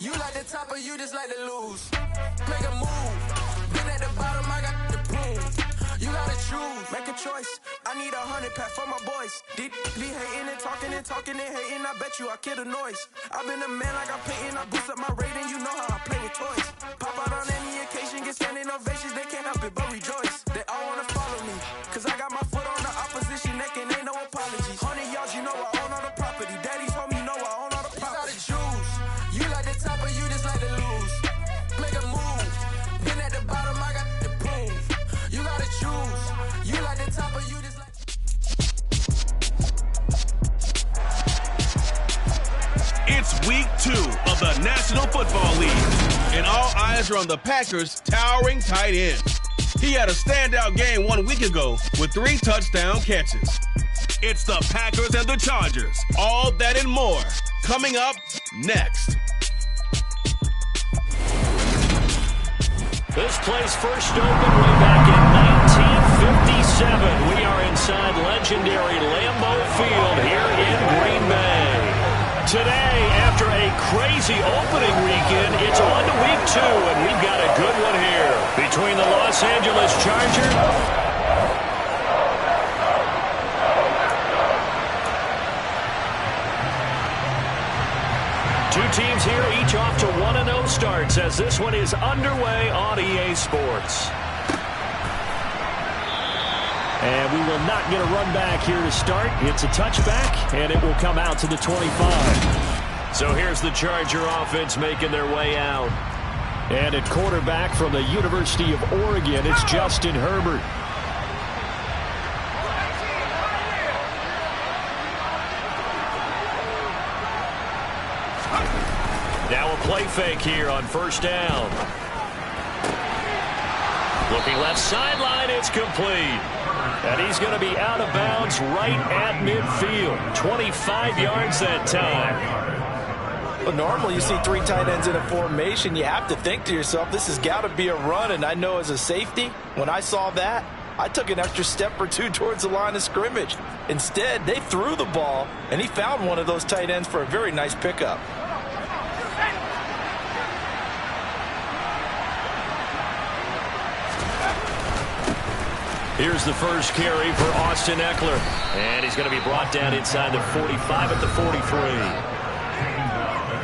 You like the top or you just like to lose? Make a move. Been at the bottom, I got the prove. You gotta choose, make a choice. I need 100 pack for my boys. Be hating and talking and hating. I bet you I kill the noise. I've been a man like I'm Peyton. I boost up my rating. You know how I play with toys. Pop out on any occasion, get standing ovations. They can't help it but rejoice. They all wanna follow me, cause I got my foot on the opposition neck and ain't no apologies. 100 yards, you know I own all the property. Daddy's home, you know I own all the property. You gotta choose. You like the top or you just like to lose? Make a move. Been at the bottom, I got the proof. You gotta choose. You like the top or you just like... It's week 2 of the National Football League, and all eyes are on the Packers' towering tight end. He had a standout game 1 week ago with 3 touchdown catches. It's the Packers and the Chargers. All that and more coming up next. This place first opened way back in 1957. We are inside legendary Lambeau Field here in Green Bay. Today, after a crazy opening weekend, it's on to week 2, and we've got a good one here between the Los Angeles Chargers. Two teams here, each off to 1-0 starts as this one is underway on EA Sports. And we will not get a run back here to start. It's a touchback, and it will come out to the 25. So here's the Charger offense making their way out. And at quarterback from the University of Oregon, it's Justin Herbert. Now a play fake here on first down. Looking left sideline, it's complete. And he's going to be out of bounds right at midfield. 25 yards that time. Well, normally you see 3 tight ends in a formation. You have to think to yourself, this has got to be a run. And I know as a safety, when I saw that, I took an extra step or 2 towards the line of scrimmage. Instead, they threw the ball, and he found one of those tight ends for a very nice pickup. Here's the first carry for Austin Eckler. And he's going to be brought down inside the 45 at the 43.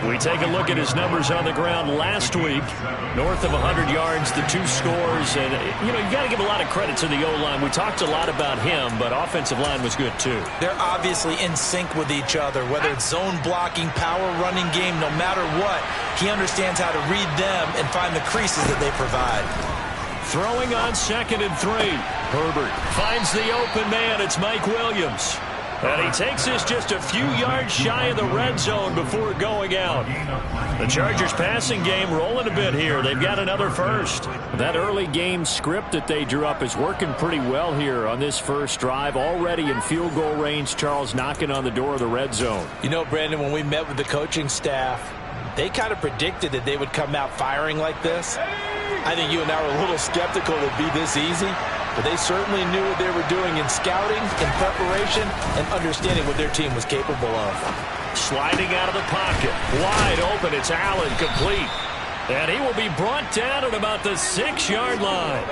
We take a look at his numbers on the ground last week. North of 100 yards, the 2 scores. And, you know, you got to give a lot of credit to the O-line. We talked a lot about him, but offensive line was good, too. They're obviously in sync with each other, whether it's zone blocking, power running game, no matter what. He understands how to read them and find the creases that they provide. Throwing on 2nd and 3. Herbert finds the open man. It's Mike Williams. And he takes this just a few yards shy of the red zone before going out. The Chargers passing game rolling a bit here. They've got another first. That early game script that they drew up is working pretty well here on this first drive. Already in field goal range, Charles knocking on the door of the red zone. You know, Brandon, when we met with the coaching staff, they kind of predicted that they would come out firing like this. I think you and I were a little skeptical it would be this easy, but they certainly knew what they were doing in scouting, in preparation, and understanding what their team was capable of. Sliding out of the pocket. Wide open. It's Allen, complete. And he will be brought down at about the 6-yard line.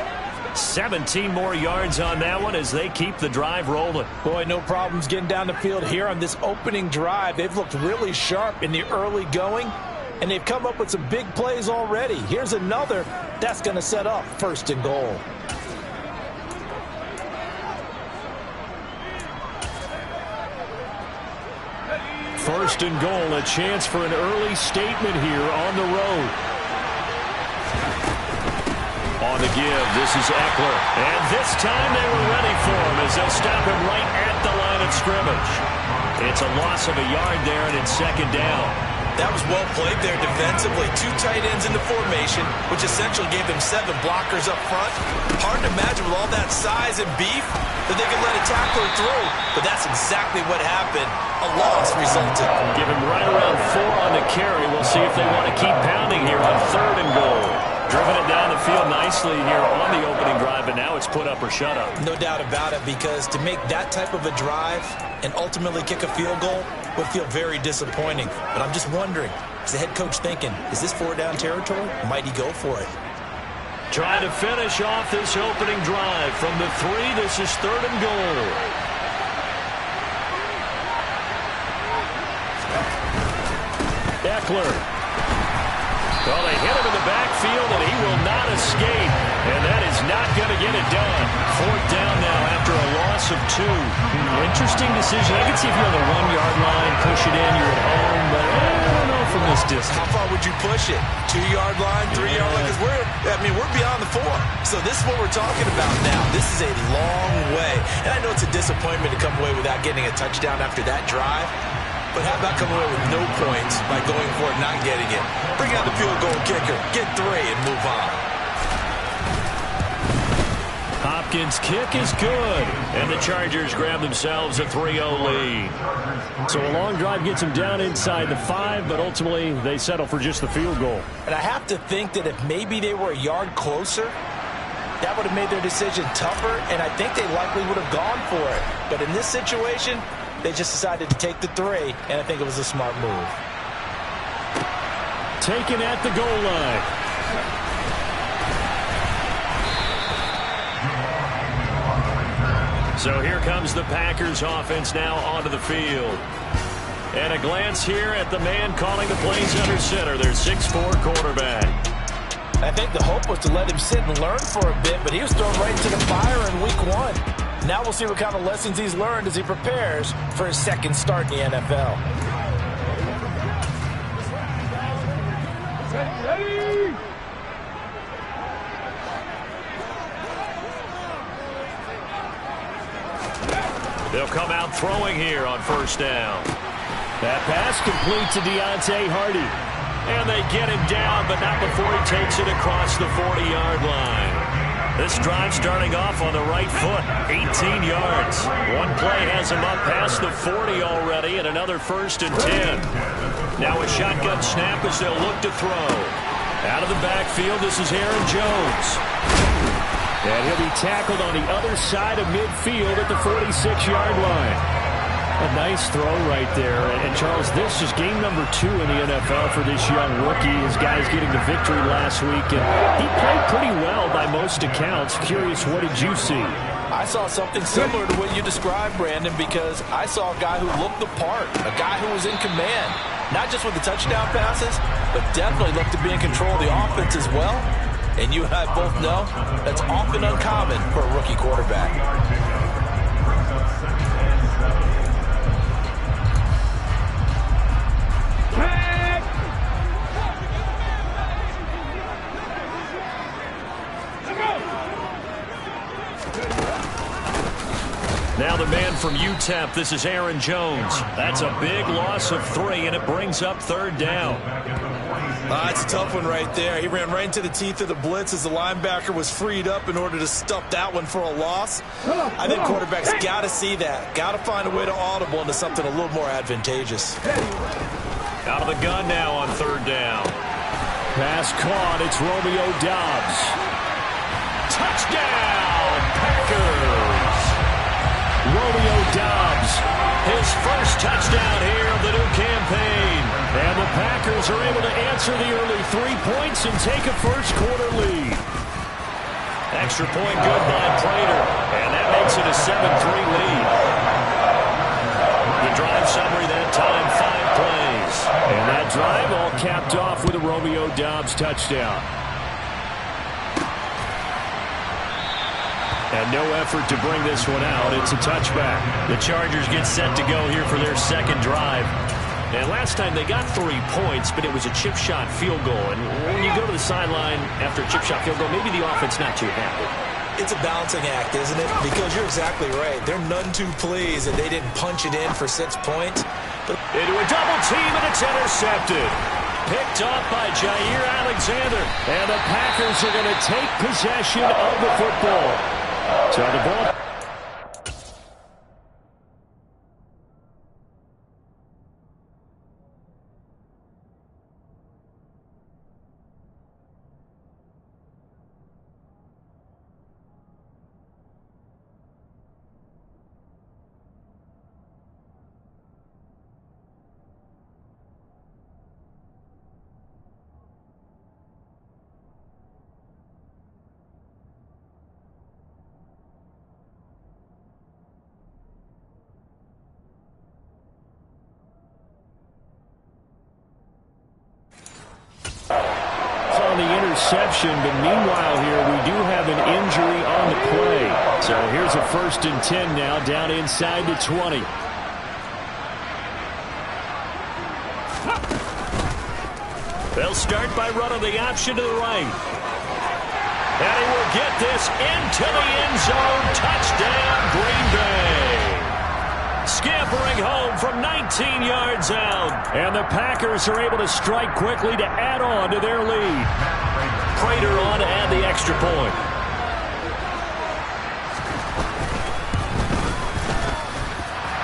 17 more yards on that one as they keep the drive rolling. Boy, no problems getting down the field here on this opening drive. They've looked really sharp in the early going, and they've come up with some big plays already. Here's another that's going to set up 1st and goal. First and goal, a chance for an early statement here on the road. On the give, this is Eckler. And this time they were ready for him as they'll stop him right at the line of scrimmage. It's a loss of a yard there, and it's 2nd down. That was well played there defensively. 2 tight ends in the formation, which essentially gave them 7 blockers up front. Hard to imagine with all that size and beef that they could let a tackler through. But that's exactly what happened. A loss resulted. Give him right around 4 on the carry. We'll see if they want to keep pounding here on 3rd and goal. Driven it down the field nicely here on the opening drive, but now it's put up or shut up. No doubt about it, because to make that type of a drive and ultimately kick a field goal would feel very disappointing. But I'm just wondering, Is the head coach thinking, is this 4-down territory? Might he go for it? Trying to finish off this opening drive from the 3. This is 3rd and goal. Eckler. Well, they hit him in the backfield, and he will not escape. And that is not going to get it done. 4th down now after a loss of 2. Interesting decision. I can see if you're on the 1-yard line, push it in, you're at home, but I don't know from this distance. How far would you push it? 2-yard line, 3-yard line? Because we're beyond the 4. So this is what we're talking about now. This is a long way. And I know it's a disappointment to come away without getting a touchdown after that drive. But how about coming away with no points by going for it, not getting it? Bring out the field goal kicker, get 3, and move on. Hopkins' kick is good. And the Chargers grab themselves a 3-0 lead. So a long drive gets them down inside the 5, but ultimately they settle for just the field goal. And I have to think that if maybe they were a yard closer, that would have made their decision tougher, and I think they likely would have gone for it. But in this situation, they just decided to take the 3, and I think it was a smart move. Taken at the goal line. So here comes the Packers offense now onto the field. And a glance here at the man calling the plays under center, their 6'4" quarterback. I think the hope was to let him sit and learn for a bit, but he was thrown right into the fire in week 1. Now we'll see what kind of lessons he's learned as he prepares for his second start in the NFL. They'll come out throwing here on 1st down. That pass complete to Deontay Hardy. And they get him down, but not before he takes it across the 40-yard line. This drive starting off on the right foot, 18 yards. One play has him up past the 40 already, and another 1st and 10. Now a shotgun snap as they'll look to throw. Out of the backfield, this is Aaron Jones. And he'll be tackled on the other side of midfield at the 46-yard line. A nice throw right there. And Charles, this is game number 2 in the NFL for this young rookie. His guys getting the victory last week. And he played pretty well by most accounts. Curious, what did you see? I saw something similar to what you described, Brandon, because I saw a guy who looked the part, a guy who was in command, not just with the touchdown passes, but definitely looked to be in control of the offense as well. And you and I both know that's often uncommon for a rookie quarterback. Now the man from UTEP, this is Aaron Jones. That's a big loss of 3, and it brings up 3rd down. It's a tough one right there. He ran right into the teeth of the blitz as the linebacker was freed up in order to stuff that one for a loss. I think quarterbacks got to see that. Got to find a way to audible into something a little more advantageous. Out of the gun now on 3rd down. Pass caught. It's Romeo Doubs. Touchdown, Packers! Romeo Doubs, his first touchdown here of the new campaign. And the Packers are able to answer the early 3 points and take a first-quarter lead. Extra point good by Prater, and that makes it a 7-3 lead. The drive summary that time, 5 plays. And that drive all capped off with a Romeo Doubs touchdown. And no effort to bring this one out. It's a touchback. The Chargers get set to go here for their second drive. And last time they got 3 points, but it was a chip shot field goal. And when you go to the sideline after a chip shot field goal, maybe the offense not too happy. It's a balancing act, isn't it? Because you're exactly right. They're none too pleased that they didn't punch it in for 6 points. But into a double team, and it's intercepted. Picked off by Jair Alexander. And the Packers are going to take possession of the football. So the ball. on the interception, but meanwhile here we do have an injury on the play. So here's a 1st and 10 now, down inside the 20. They'll start by running the option to the right. And he will get this into the end zone. Touchdown, Green Bay. Scampering home from 19 yards out. And the Packers are able to strike quickly to add on to their lead. Prater on to add the extra point.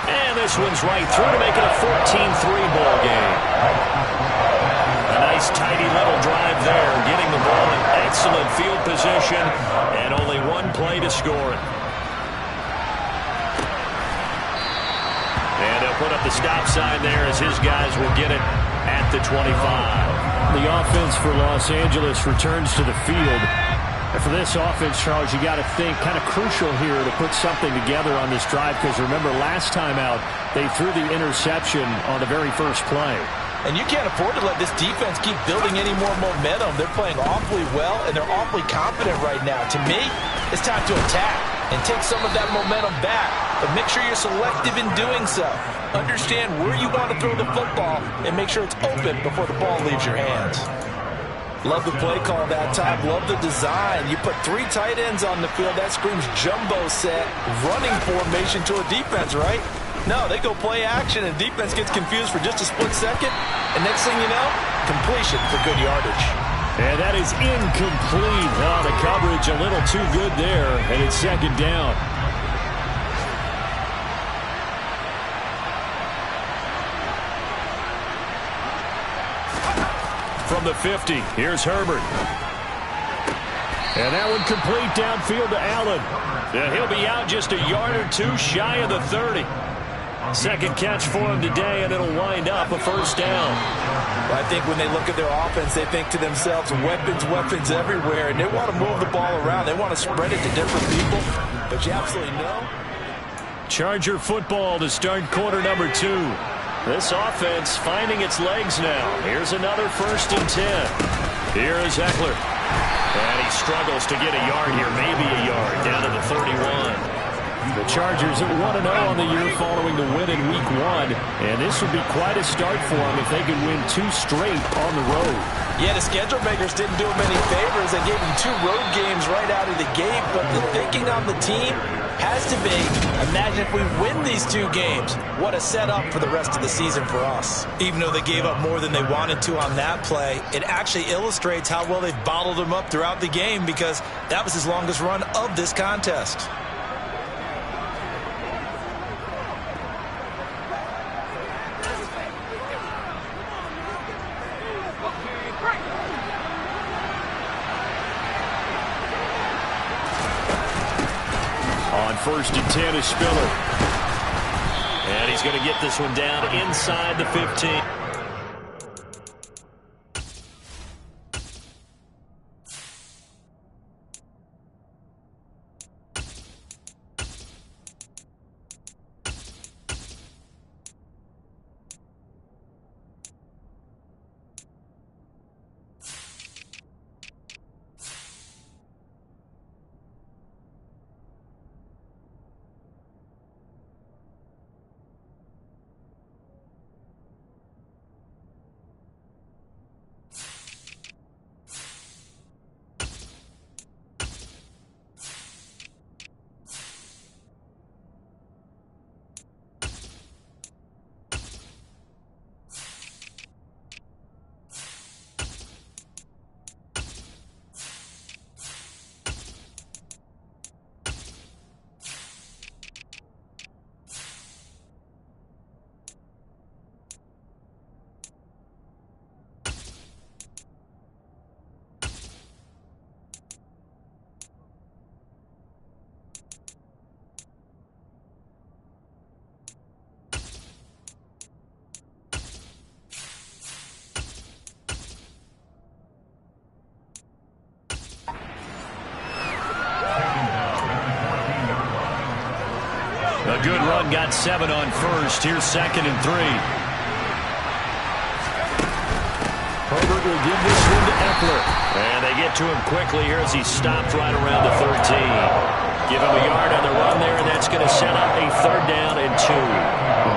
And this one's right through to make it a 14-3 ball game. Nice, tidy little drive there, getting the ball in excellent field position, and only one play to score it. And they'll put up the stop sign there as his guys will get it at the 25. The offense for Los Angeles returns to the field. And for this offense, Charles, you got to think kind of crucial here to put something together on this drive, because remember, last time out, they threw the interception on the very first play. And you can't afford to let this defense keep building any more momentum. They're playing awfully well, and they're awfully confident right now. To me, it's time to attack and take some of that momentum back. But make sure you're selective in doing so. Understand where you want to throw the football and make sure it's open before the ball leaves your hands. Love the play call that time. Love the design. You put 3 tight ends on the field. That screams jumbo set, running formation to a defense, right? No, they go play action, and defense gets confused for just a split second. And next thing you know, completion for good yardage. And that is incomplete. Oh, the coverage a little too good there, and it's 2nd down. From the 50, here's Herbert. And that one complete downfield to Allen. And he'll be out just a yard or two shy of the 30. 2nd catch for him today, and it'll wind up a 1st down. Well, I think when they look at their offense, they think to themselves, weapons everywhere, and they want to move the ball around. They want to spread it to different people, but you absolutely know. Charger football to start quarter number 2. This offense finding its legs now. Here's another 1st and 10. Here is Eckler. And he struggles to get a yard here, maybe a yard, down to the 31. The Chargers at 1-0 on the year following the win in Week 1. And this would be quite a start for them if they could win 2 straight on the road. Yeah, the schedule makers didn't do them any favors. They gave them 2 road games right out of the gate. But the thinking on the team has to be, imagine if we win these 2 games. What a setup for the rest of the season for us. Even though they gave up more than they wanted to on that play, it actually illustrates how well they've bottled them up throughout the game, because that was his longest run of this contest. On 1st and 10 is Spiller. And he's going to get this one down inside the 15. A good run, got 7 on 1st. Here's 2nd and 3. Herbert will give this one to Eckler. And they get to him quickly here as he stopped right around the 13. Give him a yard on the run there, and that's going to set up a 3rd down and 2.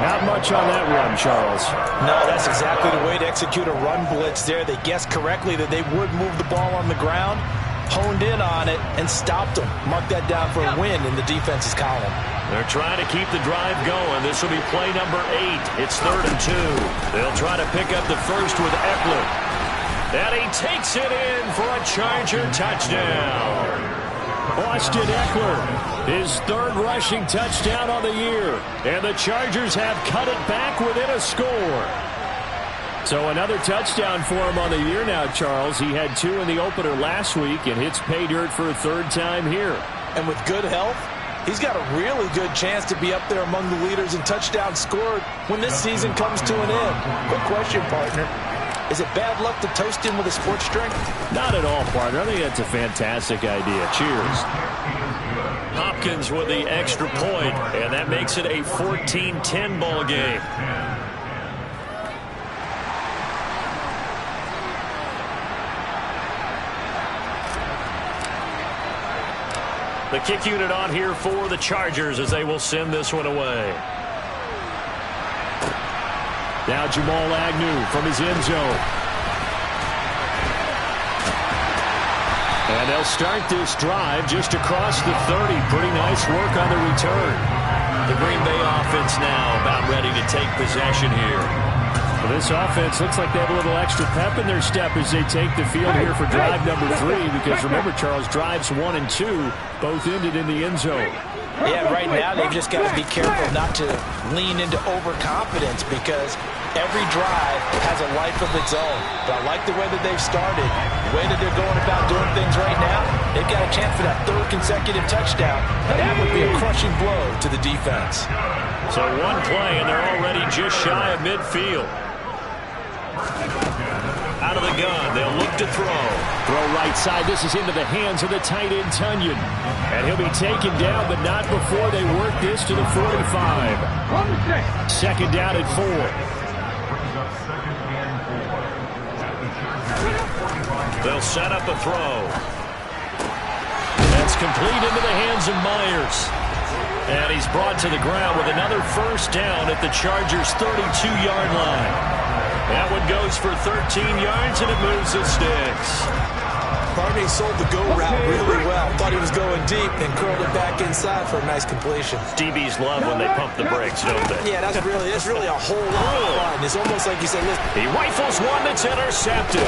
Not much on that run, Charles. No, that's exactly the way to execute a run blitz there. They guessed correctly that they would move the ball on the ground, honed in on it, and stopped them. Mark that down for a win in the defense's column. They're trying to keep the drive going. This will be play number 8. It's 3rd and 2. They'll try to pick up the first with Eckler. And he takes it in for a Charger touchdown. Austin Eckler, his 3rd rushing touchdown on the year. And the Chargers have cut it back within a score. So another touchdown for him on the year now, Charles. He had 2 in the opener last week and hits pay dirt for a 3rd time here. And with good health, he's got a really good chance to be up there among the leaders in touchdowns scored when this season comes to an end. Quick question, partner. Is it bad luck to toast him with a sports drink? Not at all, partner. I think that's a fantastic idea. Cheers. Hopkins with the extra point, and that makes it a 14-10 ball game. The kick unit on here for the Chargers as they will send this one away. Now Jamal Agnew from his end zone. And they'll start this drive just across the 30. Pretty nice work on the return. The Green Bay offense now about ready to take possession here. Well, this offense looks like they have a little extra pep in their step as they take the field here for drive number 3. Because remember, Charles, drives 1 and 2 both ended in the end zone. Yeah, right now they've just got to be careful not to lean into overconfidence because every drive has a life of its own. But I like the way that they've started, the way that they're going about doing things right now. They've got a chance for that 3rd consecutive touchdown. That would be a crushing blow to the defense. So 1 play, and they're already just shy of midfield. Out of the gun, they'll look to throw. Throw right side. This is into the hands of the tight end, Tunyon. And he'll be taken down, but not before they work this to the 45. 2nd down and 4. They'll set up a throw. That's complete into the hands of Myers. And he's brought to the ground with another 1st down at the Chargers' 32-yard line. That one goes for 13 yards, and it moves the sticks. Barney sold the go route really well. Thought he was going deep, then curled it back inside for a nice completion. DBs love when they pump the brakes, don't they? Yeah, that's really a whole lot of fun. It's almost like you said, listen. He rifles one that's intercepted.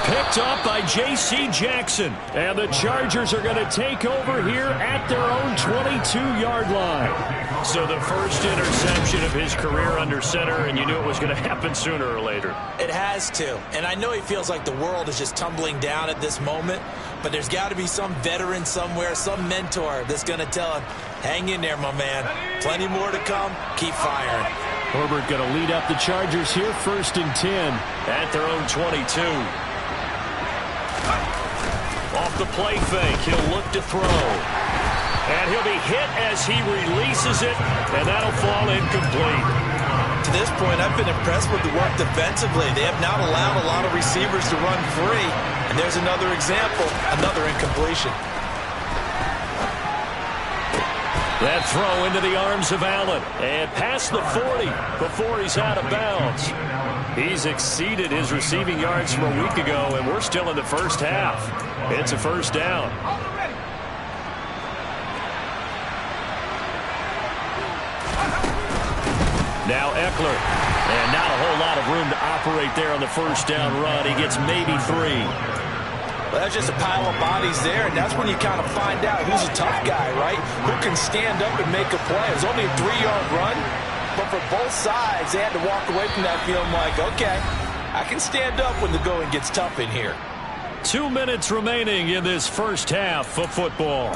Picked up by J.C. Jackson. And the Chargers are going to take over here at their own 22-yard line. So the first interception of his career under center, and you knew it was going to happen sooner or later. It has to. And I know he feels like the world is just tumbling down at this moment, but there's got to be some veteran somewhere, some mentor that's going to tell him, hang in there, my man. Plenty more to come. Keep firing. Herbert going to lead up the Chargers here, 1st and 10. At their own 22. Off the play fake, he'll look to throw. And he'll be hit as he releases it, and that'll fall incomplete. To this point, I've been impressed with the work defensively. They have not allowed a lot of receivers to run free. And there's another example, another incompletion. That throw into the arms of Allen. And past the 40 before he's out of bounds. He's exceeded his receiving yards from a week ago, and we're still in the 1st half. It's a 1st down. Now Eckler. And not a whole lot of room to operate there on the 1st down run. He gets maybe 3. Well, that's just a pile of bodies there, and that's when you kind of find out who's a tough guy, right? Who can stand up and make a play. It was only a 3-yard run, but for both sides, they had to walk away from that feeling like, okay, I can stand up when the going gets tough in here. 2 minutes remaining in this 1st half of football.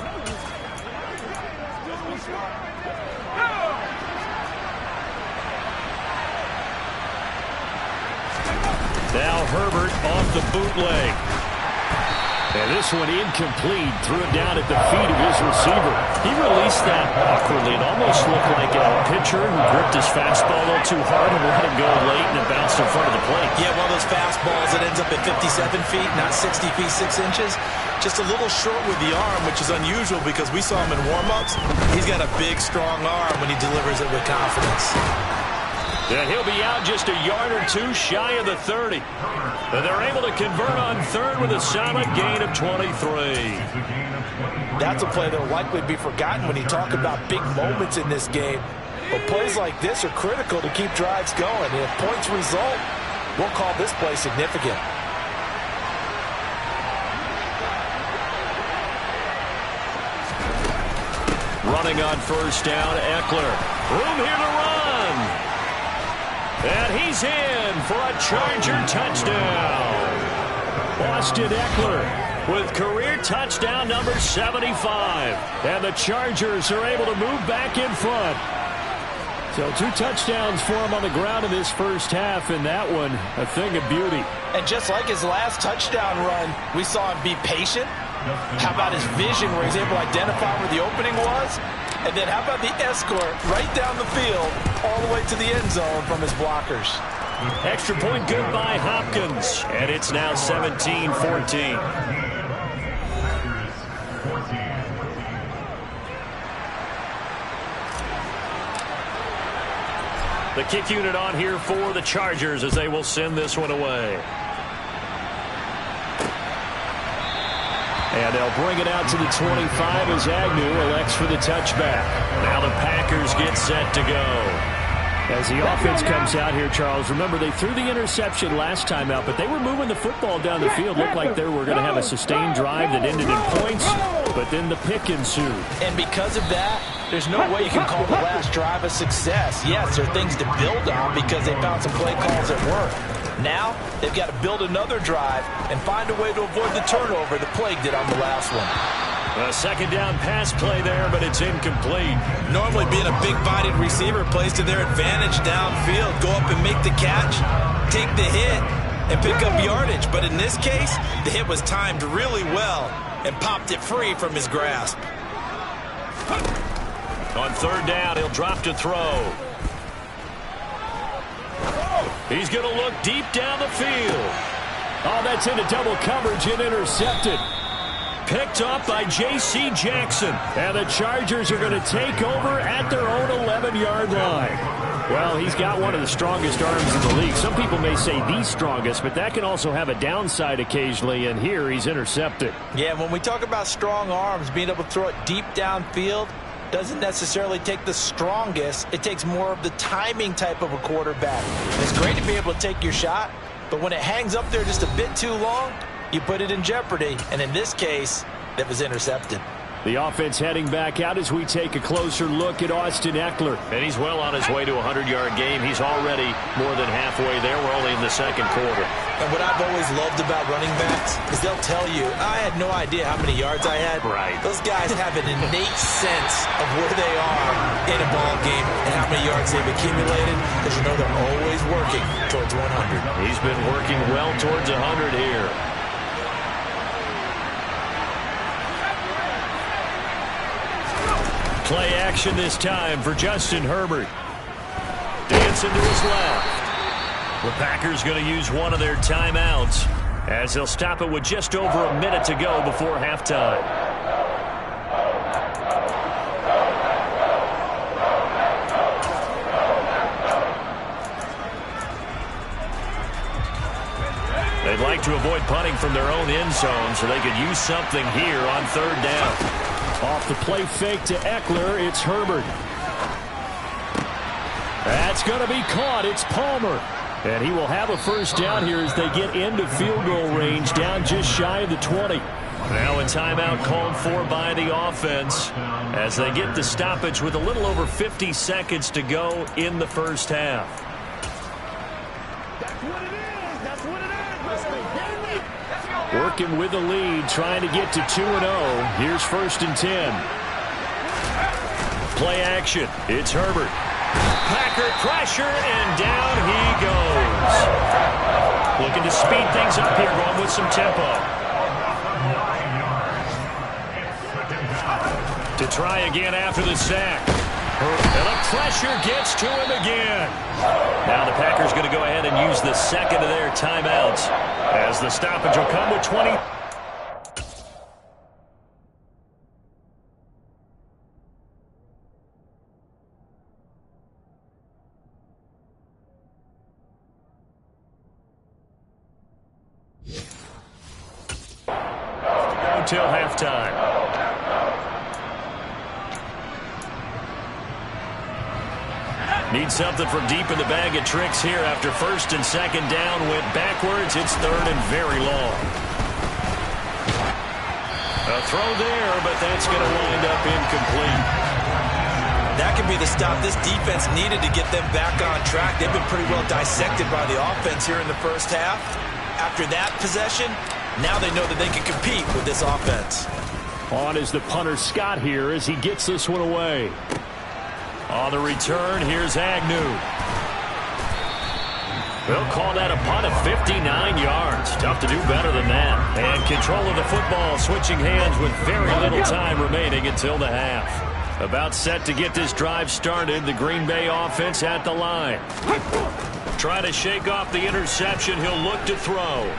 Now Herbert off the bootleg. And this one incomplete. Threw it down at the feet of his receiver. He released that awkwardly. It almost looked like a pitcher who gripped his fastball a little too hard and let it go late, and it bounced in front of the plate. Yeah, one of those fastballs that ends up at 57 feet, not 60 feet, 6 inches. Just a little short with the arm, which is unusual because we saw him in warm-ups. He's got a big, strong arm when he delivers it with confidence. And he'll be out just a yard or two shy of the 30. And they're able to convert on third with a solid gain of 23. That's a play that will likely be forgotten when you talk about big moments in this game. But plays like this are critical to keep drives going. And if points result, we'll call this play significant. Running on first down, Eckler. Room here to run. And he's in for a Charger touchdown. Austin Eckler with career touchdown number 75. And the Chargers are able to move back in front. So 2 touchdowns for him on the ground in this first half, and that one a thing of beauty. And just like his last touchdown run, we saw him be patient. How about his vision where he's able to identify where the opening was? And then how about the escort right down the field all the way to the end zone from his blockers? Extra point good by Hopkins. And it's now 17-14. The kick unit on here for the Chargers as they will send this one away. And they'll bring it out to the 25 as Agnew elects for the touchback. Now the Packers get set to go. As the offense comes out here, Charles, remember they threw the interception last time out, but they were moving the football down the field. Looked like they were going to have a sustained drive that ended in points, but then the pick ensued. And because of that, there's no way you can call the last drive a success. Yes, there are things to build on because they found some play calls that work. Now, they've got to build another drive and find a way to avoid the turnover the plague did on the last one. A second down pass play there, but it's incomplete. Normally being a big-bodied receiver plays to their advantage downfield. Go up and make the catch, take the hit, and pick up yardage. But in this case, the hit was timed really well and popped it free from his grasp. On third down, he'll drop to throw. He's going to look deep down the field. Oh, that's into double coverage and intercepted. Picked up by J.C. Jackson. And the Chargers are going to take over at their own 11-yard line. Well, he's got one of the strongest arms in the league. Some people may say the strongest, but that can also have a downside occasionally, and here he's intercepted. Yeah, when we talk about strong arms, being able to throw it deep downfield doesn't necessarily take the strongest. It takes more of the timing type of a quarterback. It's great to be able to take your shot, but when it hangs up there just a bit too long, you put it in jeopardy, and in this case, it was intercepted. The offense heading back out as we take a closer look at Austin Eckler. And he's well on his way to a 100-yard game. He's already more than halfway there. We're only in the second quarter. And what I've always loved about running backs is they'll tell you, I had no idea how many yards I had. Right. Those guys have an innate sense of where they are in a ball game and how many yards they've accumulated, because you know they're always working towards 100. He's been working well towards 100 here. Play action this time for Justin Herbert. Dancing to his left. The Packers going to use one of their timeouts as they'll stop it with just over a minute to go before halftime. They'd like to avoid punting from their own end zone so they could use something here on third down. Off the play fake to Eckler, it's Herbert. That's going to be caught. It's Palmer. And he will have a first down here as they get into field goal range, down just shy of the 20. Now a timeout called for by the offense as they get the stoppage with a little over 50 seconds to go in the first half. That's what it is. That's what it is. Working with the lead, trying to get to 2-0. Here's 1st and 10. Play action. It's Herbert. Packer pressure, and down he goes. Looking to speed things up here, going with some tempo. To try again after the sack. And the pressure gets to him again. Now the Packers going to go ahead and use the second of their timeouts as the stoppage will come with 20. Until halftime. Need something from deep in the bag of tricks here after first and second down. Went backwards. It's third and very long. A throw there, but that's going to wind up incomplete. That could be the stop this defense needed to get them back on track. They've been pretty well dissected by the offense here in the first half. After that possession, now they know that they can compete with this offense. On is the punter Scott here as he gets this one away. On the return, here's Agnew. They'll call that a punt of 59 yards. Tough to do better than that. And control of the football, switching hands with very little time remaining until the half. About set to get this drive started, the Green Bay offense at the line. Trying to shake off the interception, he'll look to throw.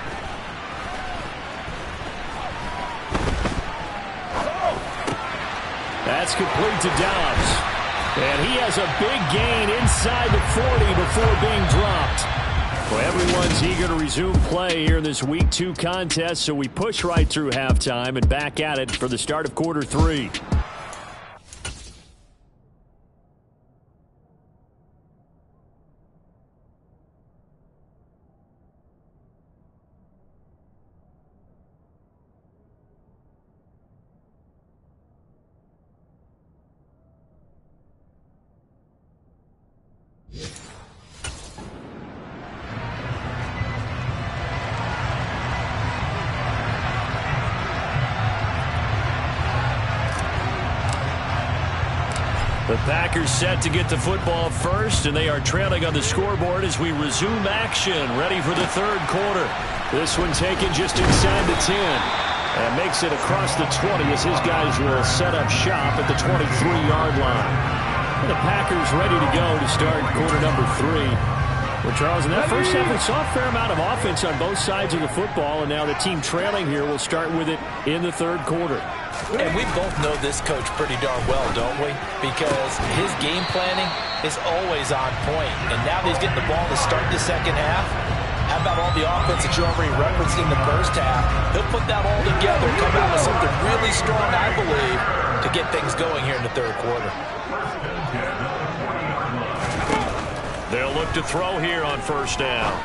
That's complete to Dobbs. And he has a big gain inside the 40 before being dropped. Well, everyone's eager to resume play here in this Week 2 contest, so we push right through halftime and back at it for the start of quarter 3. The Packers set to get the football first, and they are trailing on the scoreboard as we resume action, ready for the third quarter. This one taken just inside the 10. And makes it across the 20 as his guys will set up shop at the 23-yard line. And the Packers ready to go to start quarter number 3. Well, Charles, in that first half, we saw a fair amount of offense on both sides of the football, and now the team trailing here will start with it in the third quarter. And we both know this coach pretty darn well, don't we? Because his game planning is always on point. And now that he's getting the ball to start the second half, how about all the offense that you already referenced in the first half? He'll put that all together, come out with something really strong, I believe, to get things going here in the third quarter. They'll look to throw here on first down.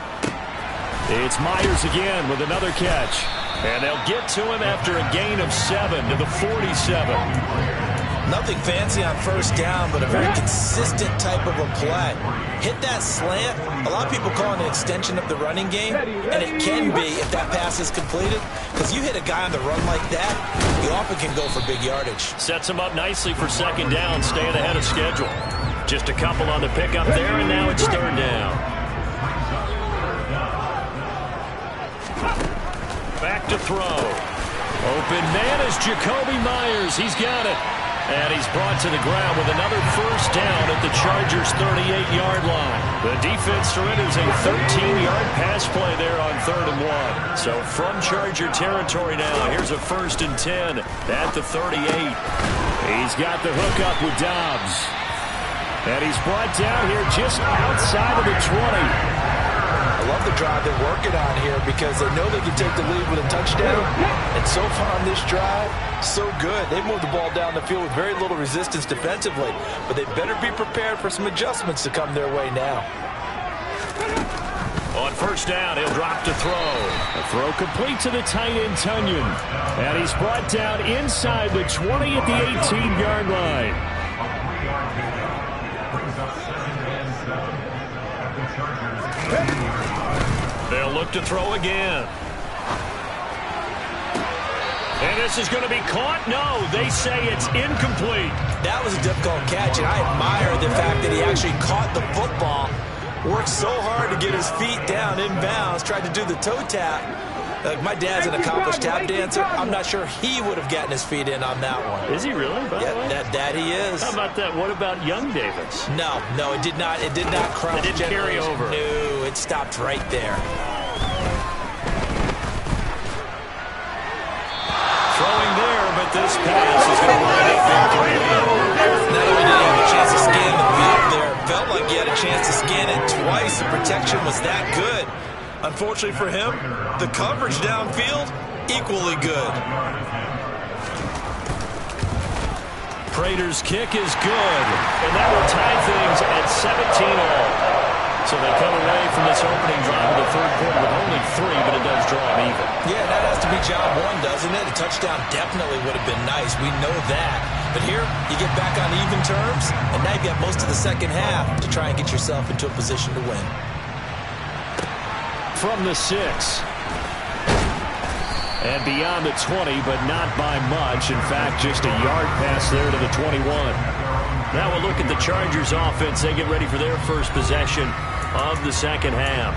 It's Myers again with another catch. And they'll get to him after a gain of 7 to the 47. Nothing fancy on first down, but a very consistent type of a play. Hit that slant. A lot of people call it an extension of the running game, and it can be if that pass is completed. Because you hit a guy on the run like that, he often can go for big yardage. Sets him up nicely for second down, staying ahead of schedule. Just a couple on the pickup there, and now it's third down. Back to throw. Open man is Jacoby Myers. He's got it. And he's brought to the ground with another first down at the Chargers' 38-yard line. The defense surrenders a 13-yard pass play there on 3rd and 1. So from Charger territory now, here's a 1st and 10 at the 38. He's got the hook up with Dobbs. And he's brought down here just outside of the 20. I love the drive they're working on here because they know they can take the lead with a touchdown. And so far on this drive, so good. They've moved the ball down the field with very little resistance defensively. But they better be prepared for some adjustments to come their way now. On first down, he'll drop to throw. A throw complete to the tight end, Tunyon. And he's brought down inside the 20 at the 18-yard line. They'll look to throw again. And this is going to be caught? No, they say it's incomplete. That was a difficult catch, and I admire the fact that he actually caught the football. Worked so hard to get his feet down inbounds, tried to do the toe tap, Like, my dad's an accomplished tap dancer. I'm not sure he would have gotten his feet in on that one. Is he really? Yeah, that he is. How about that? What about young Davis? No, it did not. It did not cross. It didn't carry over. No, it stopped right there. Throwing there, but this pass is going to wind up being thrown. Not only did he have a chance to scan the field there, felt like he had a chance to scan it twice. The protection was that good. Unfortunately for him, the coverage downfield, equally good. Prater's kick is good, and that will tie things at 17-all. So they come away from this opening drive of the third quarter with only 3, but it does draw them even. Yeah, that has to be job one, doesn't it? A touchdown definitely would have been nice. We know that. But here, you get back on even terms, and now you've got most of the second half to try and get yourself into a position to win. From the 6. And beyond the 20, but not by much. In fact, just a yard pass there to the 21. Now we'll look at the Chargers offense. They get ready for their first possession of the second half.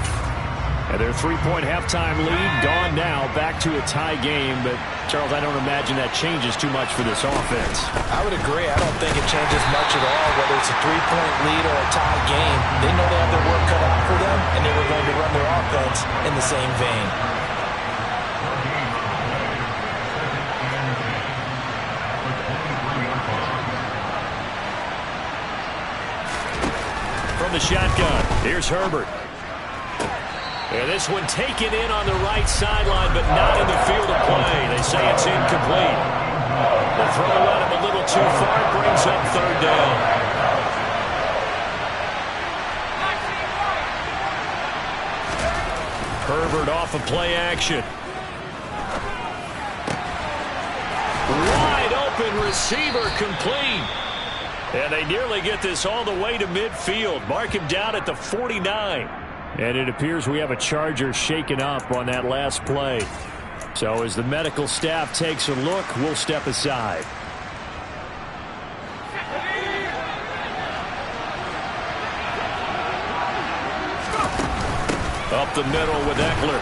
And their 3-point halftime lead gone now, back to a tie game. But, Charles, I don't imagine that changes too much for this offense. I would agree. I don't think it changes much at all, whether it's a 3-point lead or a tie game. They know they have their work cut out for them, and they were going to run their offense in the same vein. From the shotgun, here's Herbert. And this one taken in on the right sideline, but not in the field of play. They say it's incomplete. The throw led him a little too far, brings up third down. Herbert off of play action. Wide open receiver, complete. And they nearly get this all the way to midfield. Mark him down at the 49. And it appears we have a Charger shaken up on that last play. So as the medical staff takes a look, we'll step aside. Up the middle with Eckler.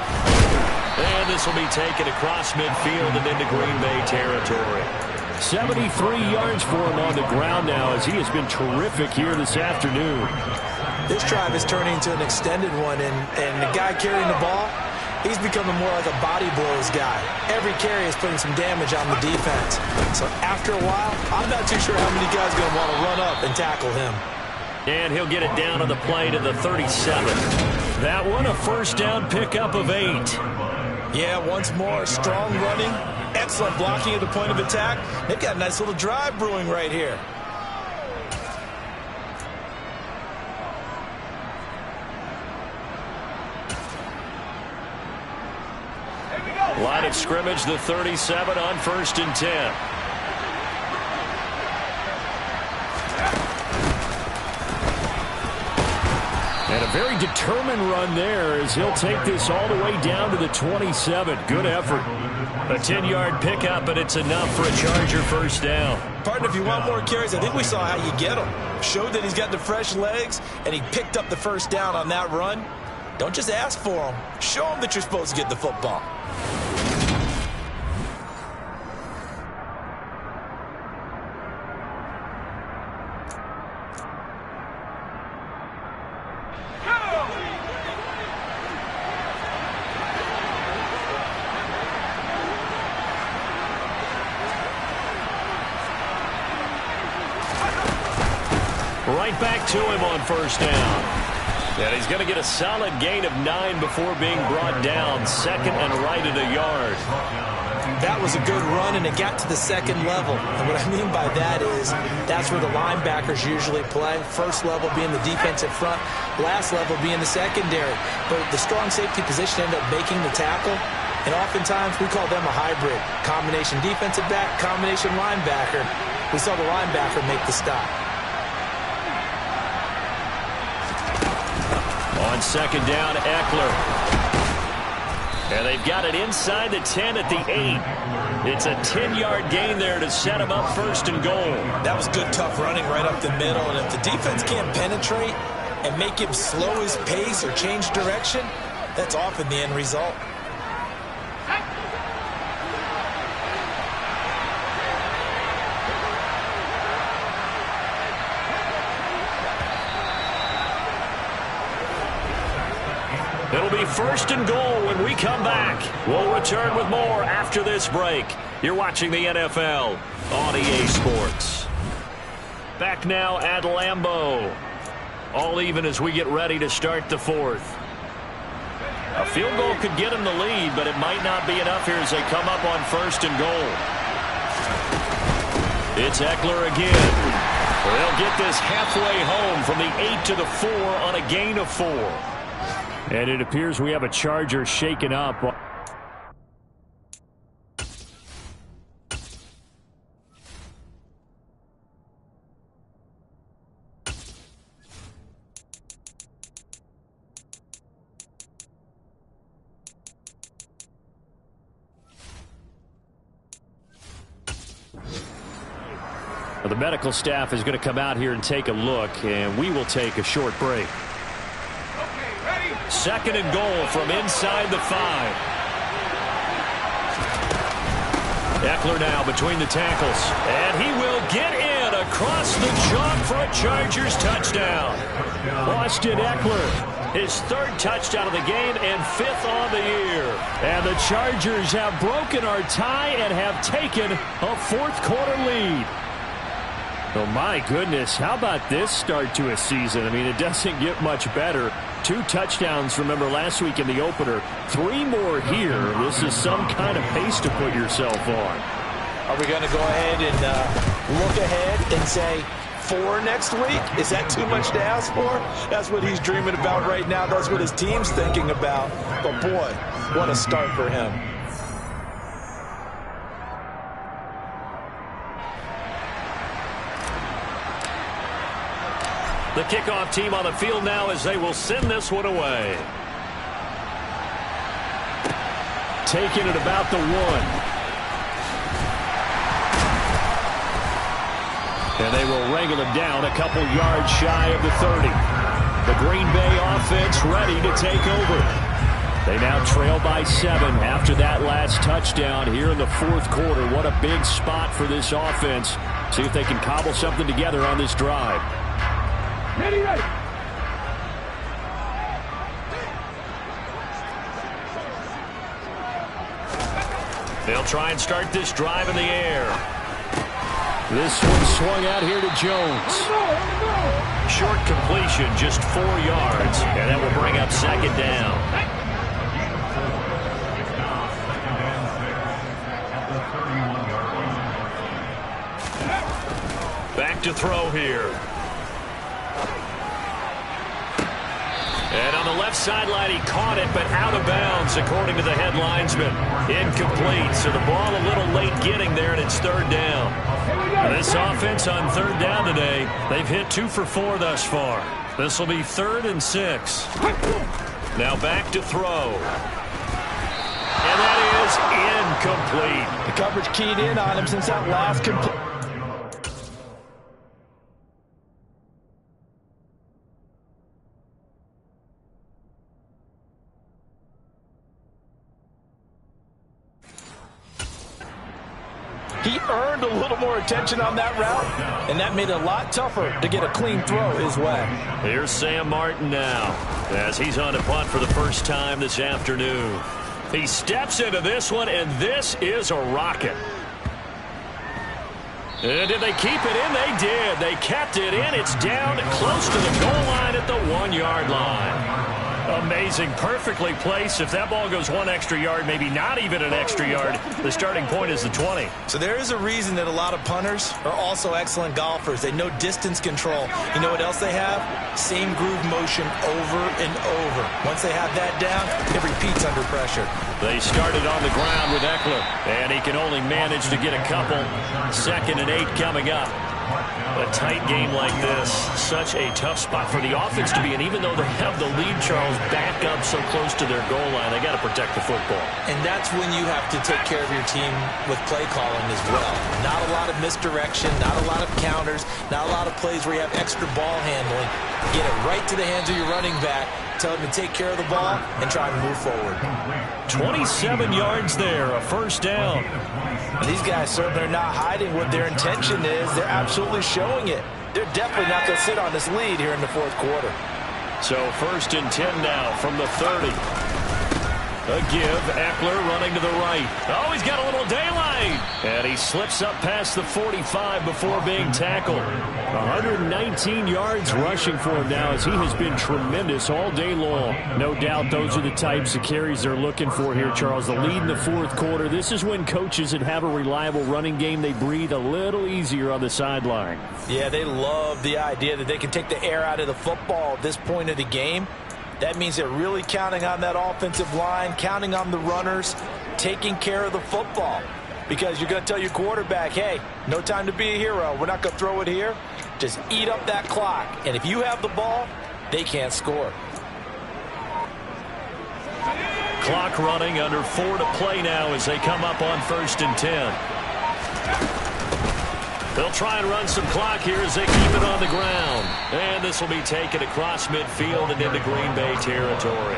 And this will be taken across midfield and into Green Bay territory. 73 yards for him on the ground now, as he has been terrific here this afternoon. This drive is turning into an extended one, and the guy carrying the ball, he's becoming more like a body blows guy. Every carry is putting some damage on the defense. So after a while, I'm not too sure how many guys are going to want to run up and tackle him. And he'll get it down on the play to the 37. That one a first down pickup of 8. Yeah, once more, strong running, excellent blocking at the point of attack. They've got a nice little drive brewing right here. Line of scrimmage, the 37 on 1st and 10. And a very determined run there as he'll take this all the way down to the 27. Good effort. A 10-yard pickup, and it's enough for a Charger first down. Partner, if you want more carries, I think we saw how you get him. Showed that he's got the fresh legs, and he picked up the first down on that run. Don't just ask for him. Show him that you're supposed to get the football. Right back to him on first down. And he's going to get a solid gain of 9 before being brought down. Second and right at a yard. That was a good run, and it got to the second level. And what I mean by that is that's where the linebackers usually play. First level being the defensive front, last level being the secondary. But the strong safety position ended up making the tackle. And oftentimes we call them a hybrid. Combination defensive back, combination linebacker. We saw the linebacker make the stop. On second down, Eckler. And they've got it inside the 10 at the 8. It's a 10-yard gain there to set him up first and goal. That was good, tough running right up the middle. And if the defense can't penetrate and make him slow his pace or change direction, that's often the end result. It'll be 1st and goal when we come back. We'll return with more after this break. You're watching the NFL on EA Sports. Back now at Lambeau. All even as we get ready to start the 4th. A field goal could get them the lead, but it might not be enough here as they come up on 1st and goal. It's Eckler again. They'll get this halfway home from the 8 to the 4 on a gain of 4. And it appears we have a Charger shaken up. The medical staff is going to come out here and take a look, and we will take a short break. 2nd and goal from inside the 5. Eckler now between the tackles, and he will get in across the chalk for a Chargers touchdown. Austin Eckler, his 3rd touchdown of the game and 5th on the year. And the Chargers have broken our tie and have taken a 4th quarter lead. Oh, my goodness. How about this start to a season? I mean, it doesn't get much better. 2 touchdowns, remember, last week in the opener. 3 more here. This is some kind of pace to put yourself on. Are we going to go ahead and look ahead and say 4 next week? Is that too much to ask for? That's what he's dreaming about right now. That's what his team's thinking about. But, boy, what a start for him. The kickoff team on the field now as they will send this one away. Taking it about the 1. And they will wrangle it down a couple yards shy of the 30. The Green Bay offense ready to take over. They now trail by 7 after that last touchdown here in the 4th quarter. What a big spot for this offense. See if they can cobble something together on this drive. Ready. They'll try and start this drive in the air. This one swung out here to Jones. Short completion, just 4 yards, and that will bring up 2nd down. Back to throw here. And on the left sideline, he caught it, but out of bounds, according to the head linesman. Incomplete, so the ball a little late getting there, and it's 3rd down. This offense on 3rd down today, they've hit 2 for 4 thus far. This will be 3rd and 6. Now back to throw. And that is incomplete. The coverage keyed in on him since that last complete. He earned a little more attention on that route, and that made it a lot tougher to get a clean throw his way. Here's Sam Martin now, as he's on a punt for the first time this afternoon. He steps into this one, and this is a rocket. And did they keep it in? They did. They kept it in. It's down close to the goal line at the 1-yard line. Amazing. Perfectly placed. If that ball goes 1 extra yard, maybe not even an extra yard, the starting point is the 20. So there is a reason that a lot of punters are also excellent golfers. They know distance control. You know what else they have? Same groove motion over and over. Once they have that down, it repeats under pressure. They started on the ground with Eckler, and he can only manage to get a couple. 2nd and 8 coming up. A tight game like this, such a tough spot for the offense to be in. Even though they have the lead, Charles, back up so close to their goal line, they got to protect the football. And that's when you have to take care of your team with play calling as well. Not a lot of misdirection, not a lot of counters, not a lot of plays where you have extra ball handling. Get it right to the hands of your running back, tell him to take care of the ball, and try to move forward. 27 yards there, a 1st down. And these guys certainly are not hiding what their intention is. They're absolutely showing it. They're definitely not going to sit on this lead here in the 4th quarter. So 1st and 10 now from the 30. A give, Eckler running to the right. Oh, he's got a little daylight. And he slips up past the 45 before being tackled. 119 yards rushing for him now as he has been tremendous all day long. No doubt those are the types of carries they're looking for here, Charles. The lead in the 4th quarter. This is when coaches that have a reliable running game, they breathe a little easier on the sideline. Yeah, they love the idea that they can take the air out of the football at this point of the game. That means they're really counting on that offensive line, counting on the runners, taking care of the football. Because you're going to tell your quarterback, hey, no time to be a hero. We're not going to throw it here. Just eat up that clock. And if you have the ball, they can't score. Clock running, under 4 to play now as they come up on 1st and 10. They'll try and run some clock here as they keep it on the ground. And this will be taken across midfield and into Green Bay territory.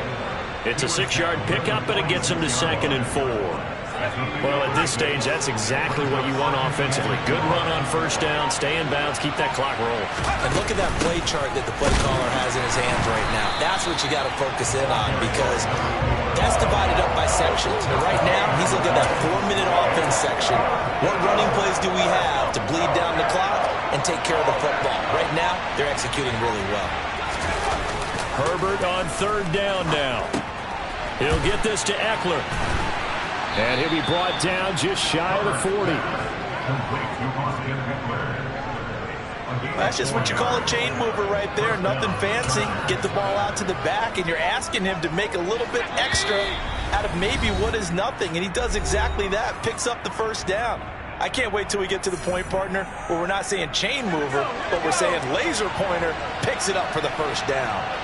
It's a 6-yard pickup, and it gets them to 2nd and 4. Well, at this stage, that's exactly what you want offensively. Good run on 1st down, stay in bounds, keep that clock rolling. And look at that play chart that the play caller has in his hands right now. That's what you got to focus in on, because that's divided up by sections. And right now, he's looking at that 4-minute offense section. What running plays do we have to bleed down the clock and take care of the football? Right now, they're executing really well. Herbert on 3rd down now. He'll get this to Eckler. And he'll be brought down just shy of the 40. That's just what you call a chain mover right there. Nothing fancy. Get the ball out to the back, and you're asking him to make a little bit extra out of maybe what is nothing. And he does exactly that. Picks up the 1st down. I can't wait till we get to the point, partner, where we're not saying chain mover, but we're saying laser pointer picks it up for the 1st down.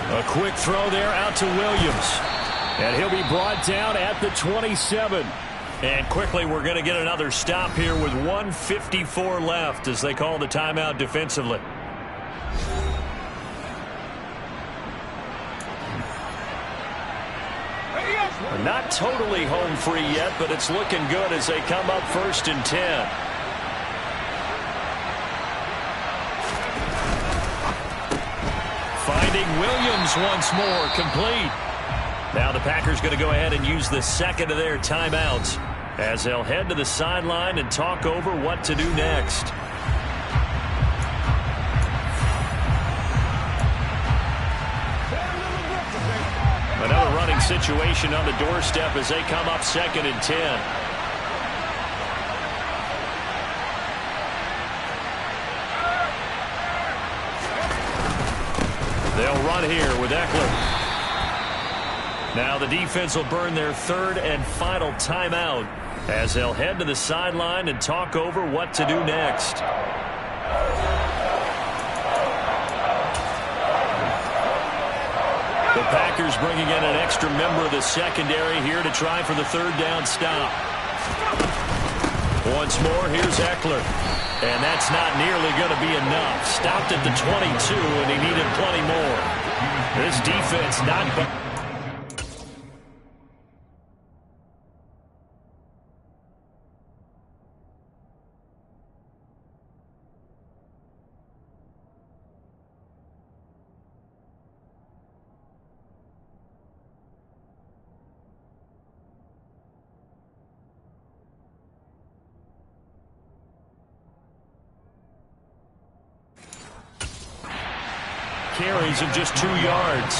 A quick throw there out to Williams. And he'll be brought down at the 27. And quickly, we're going to get another stop here with 1:54 left as they call the timeout defensively. Not totally home free yet, but it's looking good as they come up 1st and 10. Finding Williams once more, complete. Now the Packers going to go ahead and use the 2nd of their timeouts as they'll head to the sideline and talk over what to do next. Another running situation on the doorstep as they come up 2nd and 10. They'll run here with Eckler. Now the defense will burn their 3rd and final timeout as they'll head to the sideline and talk over what to do next. The Packers bringing in an extra member of the secondary here to try for the 3rd down stop. Once more, here's Eckler. And that's not nearly going to be enough. Stopped at the 22, and he needed plenty more. This defense not... carries of just 2 yards.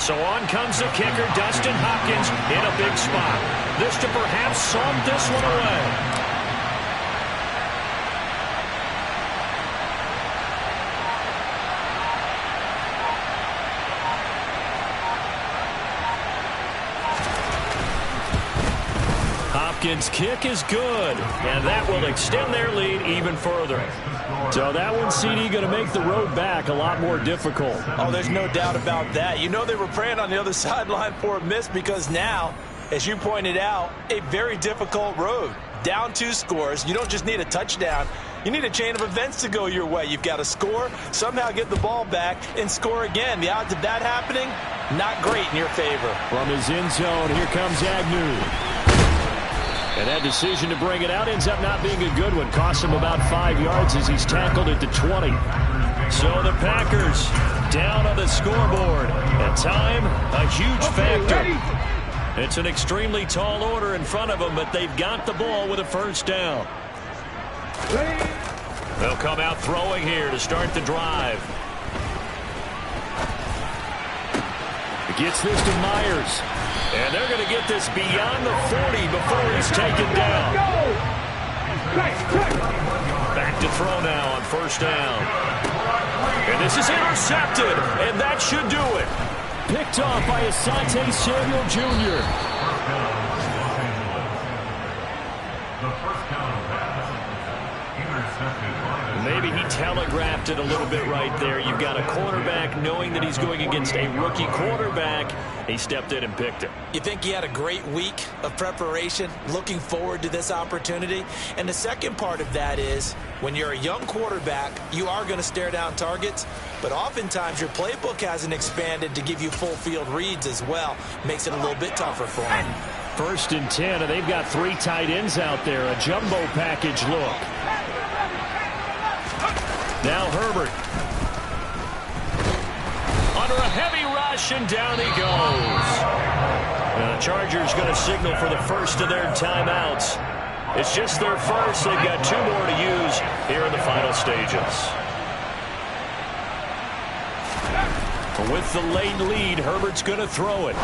So on comes the kicker, Dustin Hopkins, in a big spot. This to perhaps solve this one away. Hopkins' kick is good, and that will extend their lead even further. So that one, CD, going to make the road back a lot more difficult. Oh, there's no doubt about that. You know they were praying on the other sideline for a miss because now, as you pointed out, a very difficult road. down 2 scores. You don't just need a touchdown. You need a chain of events to go your way. You've got to score, somehow get the ball back, and score again. The odds of that happening, not great in your favor. From his end zone, here comes Agnew. And that decision to bring it out ends up not being a good one. Costs him about 5 yards as he's tackled at the 20. So the Packers down on the scoreboard. And time, a huge factor. It's an extremely tall order in front of them, but they've got the ball with a first down. They'll come out throwing here to start the drive. Gets this to Myers. And they're going to get this beyond the 40 before he's taken down. Back to throw now on first down. And this is intercepted, and that should do it. Picked off by Asante Samuel Jr. Maybe he telegraphed it a little bit right there. You've got a quarterback knowing that he's going against a rookie quarterback. He stepped in and picked it. You think he had a great week of preparation, looking forward to this opportunity? And the second part of that is, when you're a young quarterback, you are going to stare down targets, but oftentimes your playbook hasn't expanded to give you full field reads as well. Makes it a little bit tougher for him. 1st and 10, and they've got 3 tight ends out there. A jumbo package look. Now Herbert. Under a heavy rush, and down he goes. The Chargers going to signal for the first of their timeouts. It's just their first. They've got 2 more to use here in the final stages. With the late lead, Herbert's going to throw it.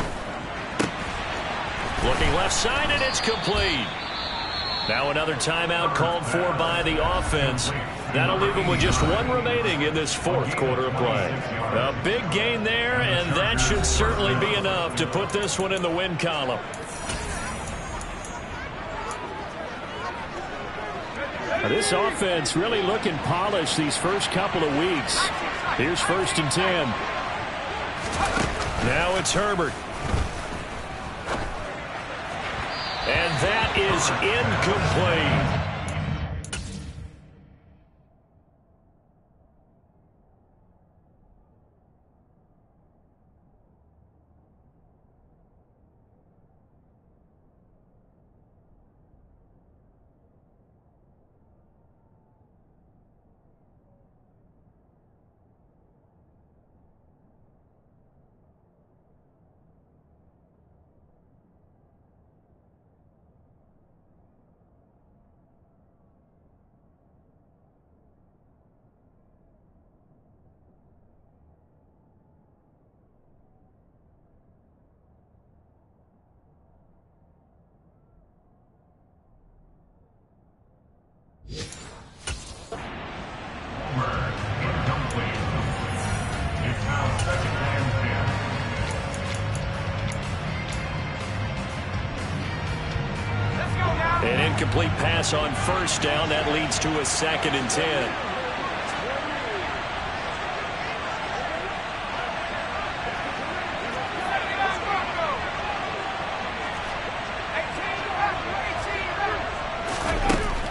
Looking left side, and it's complete. Now another timeout called for by the offense. That'll leave them with just 1 remaining in this 4th quarter of play. A big gain there, and that should certainly be enough to put this one in the win column. This offense really looking polished these first couple of weeks. Here's 1st and 10. Now it's Herbert. And that is incomplete. An incomplete pass on first down. That leads to a 2nd and 10.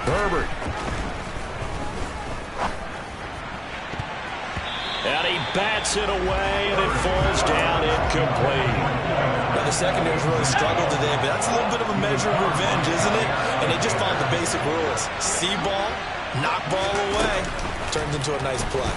Herbert. And he bats it away, and it falls down incomplete. Now, the secondary's really struggled today, but that's a little bit of a measure of revenge, isn't it? And they just followed the basic rules. See ball, knock ball away. Turns into a nice play.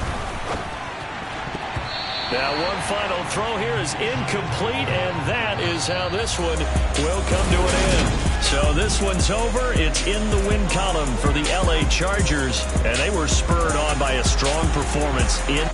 Now one final throw here is incomplete, and that is how this one will come to an end. So this one's over. It's in the win column for the LA Chargers, and they were spurred on by a strong performance in